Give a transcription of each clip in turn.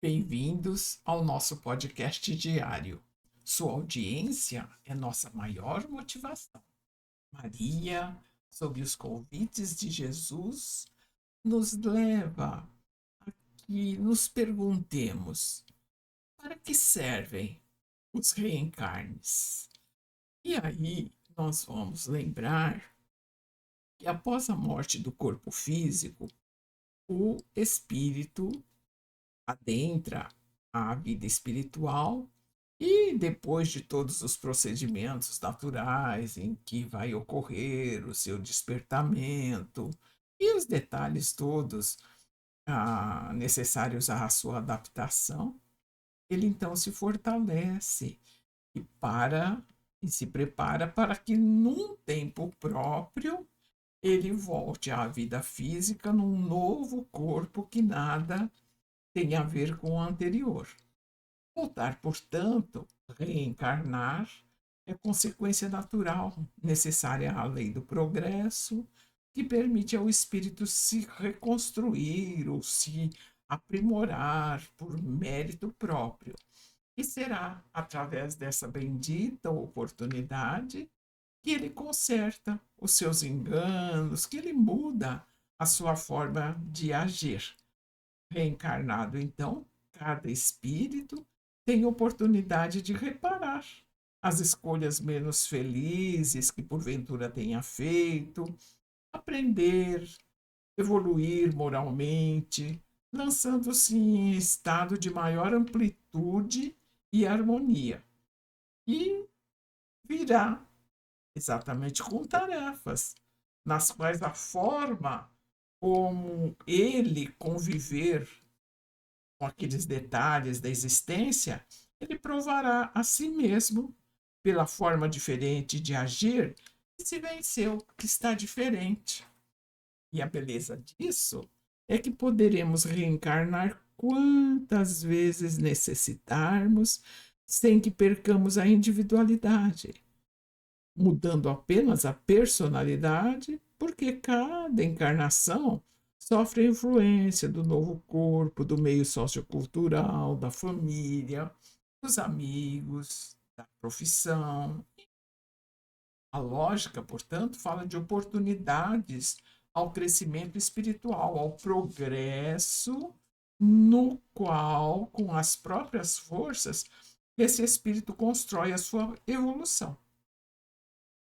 Bem-vindos ao nosso podcast diário. Sua audiência é nossa maior motivação. Maria, sob os convites de Jesus, nos leva a que nos perguntemos: para que servem os reencarnes? E aí nós vamos lembrar que após a morte do corpo físico, o espírito adentra a vida espiritual e depois de todos os procedimentos naturais em que vai ocorrer o seu despertamento e os detalhes todos necessários à sua adaptação, ele então se fortalece e se prepara para que num tempo próprio ele volte à vida física num novo corpo que nada tem a ver com o anterior. Voltar, portanto, reencarnar, é consequência natural, necessária à lei do progresso, que permite ao espírito se reconstruir ou se aprimorar por mérito próprio. E será através dessa bendita oportunidade que ele conserta os seus enganos, que ele muda a sua forma de agir. Reencarnado, então, cada espírito tem oportunidade de reparar as escolhas menos felizes que porventura tenha feito, aprender, evoluir moralmente, lançando-se em estado de maior amplitude e harmonia. E virá exatamente com tarefas, nas quais a forma como ele conviver com aqueles detalhes da existência, ele provará a si mesmo, pela forma diferente de agir, que se venceu, que está diferente. E a beleza disso é que poderemos reencarnar quantas vezes necessitarmos, sem que percamos a individualidade, mudando apenas a personalidade, porque cada encarnação sofre a influência do novo corpo, do meio sociocultural, da família, dos amigos, da profissão. A lógica, portanto, fala de oportunidades ao crescimento espiritual, ao progresso, no qual, com as próprias forças, esse espírito constrói a sua evolução.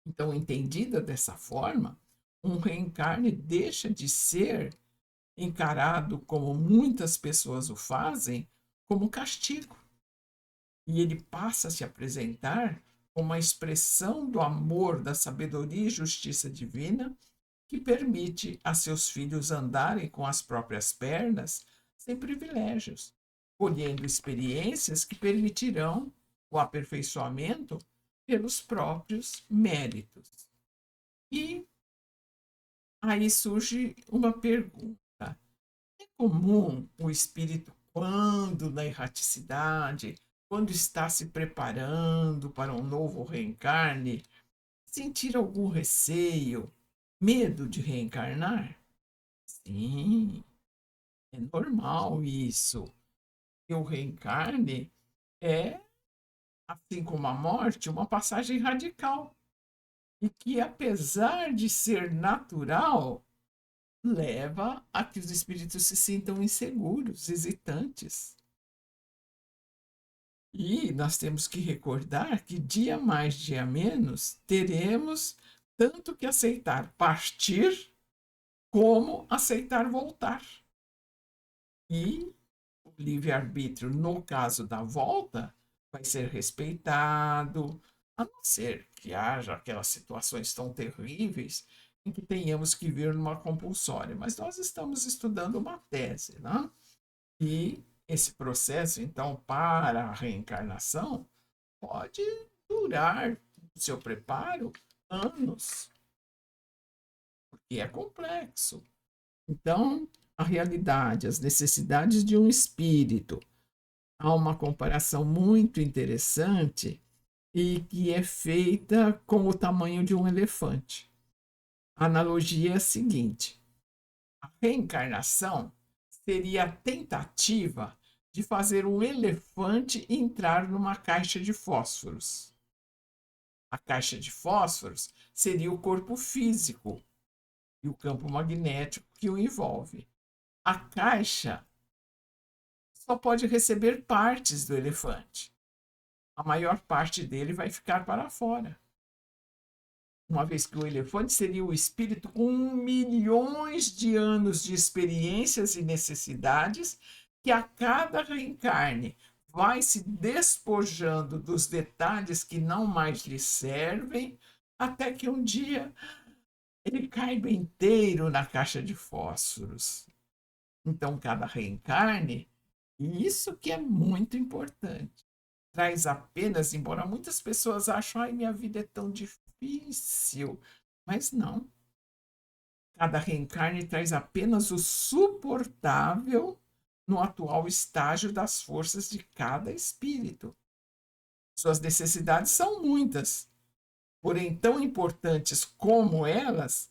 Então, entendida dessa forma, um reencarne deixa de ser encarado, como muitas pessoas o fazem, como castigo. E ele passa a se apresentar como uma expressão do amor, da sabedoria e justiça divina, que permite a seus filhos andarem com as próprias pernas, sem privilégios, colhendo experiências que permitirão o aperfeiçoamento pelos próprios méritos. E aí surge uma pergunta: é comum o espírito, quando na erraticidade, quando está se preparando para um novo reencarne, sentir algum receio, medo de reencarnar? Sim, é normal isso. E o reencarne é, assim como a morte, uma passagem radical. E que, apesar de ser natural, leva a que os espíritos se sintam inseguros, hesitantes. E nós temos que recordar que dia mais, dia menos, teremos tanto que aceitar partir como aceitar voltar. E o livre-arbítrio, no caso da volta, vai ser respeitado, a não ser que haja aquelas situações tão terríveis em que tenhamos que vir numa compulsória. Mas nós estamos estudando uma tese, né? E esse processo, então, para a reencarnação, pode durar o seu preparo anos, porque é complexo. Então, a realidade, as necessidades de um espírito, há uma comparação muito interessante e que é feita com o tamanho de um elefante. A analogia é a seguinte: a reencarnação seria a tentativa de fazer um elefante entrar numa caixa de fósforos. A caixa de fósforos seria o corpo físico e o campo magnético que o envolve. A caixa só pode receber partes do elefante. A maior parte dele vai ficar para fora. Uma vez que o elefante seria o espírito com milhões de anos de experiências e necessidades, que a cada reencarne vai se despojando dos detalhes que não mais lhe servem, até que um dia ele caiba inteiro na caixa de fósforos. Então, cada reencarne, e isso que é muito importante, traz apenas, embora muitas pessoas achem, ai, minha vida é tão difícil, mas não. Cada reencarne traz apenas o suportável no atual estágio das forças de cada espírito. Suas necessidades são muitas, porém tão importantes como elas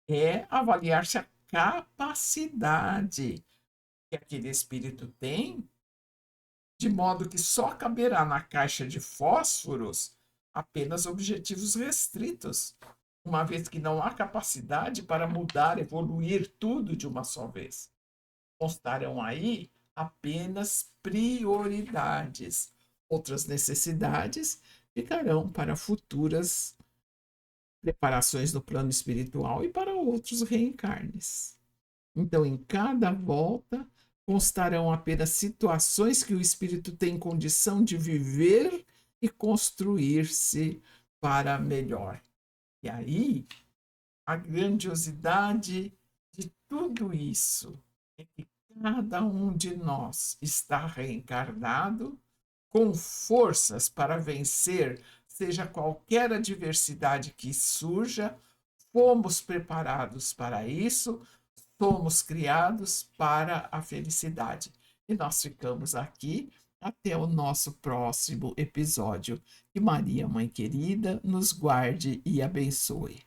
é avaliar-se a capacidade que aquele espírito tem, de modo que só caberá na caixa de fósforos apenas objetivos restritos, uma vez que não há capacidade para mudar, evoluir tudo de uma só vez. Constarão aí apenas prioridades. Outras necessidades ficarão para futuras preparações no plano espiritual e para outros reencarnes. Então, em cada volta, constarão apenas situações que o espírito tem condição de viver e construir-se para melhor. E aí, a grandiosidade de tudo isso é que cada um de nós está reencarnado com forças para vencer, seja qualquer adversidade que surja. Fomos preparados para isso, somos criados para a felicidade. E nós ficamos aqui até o nosso próximo episódio. Que Maria, Mãe querida, nos guarde e abençoe.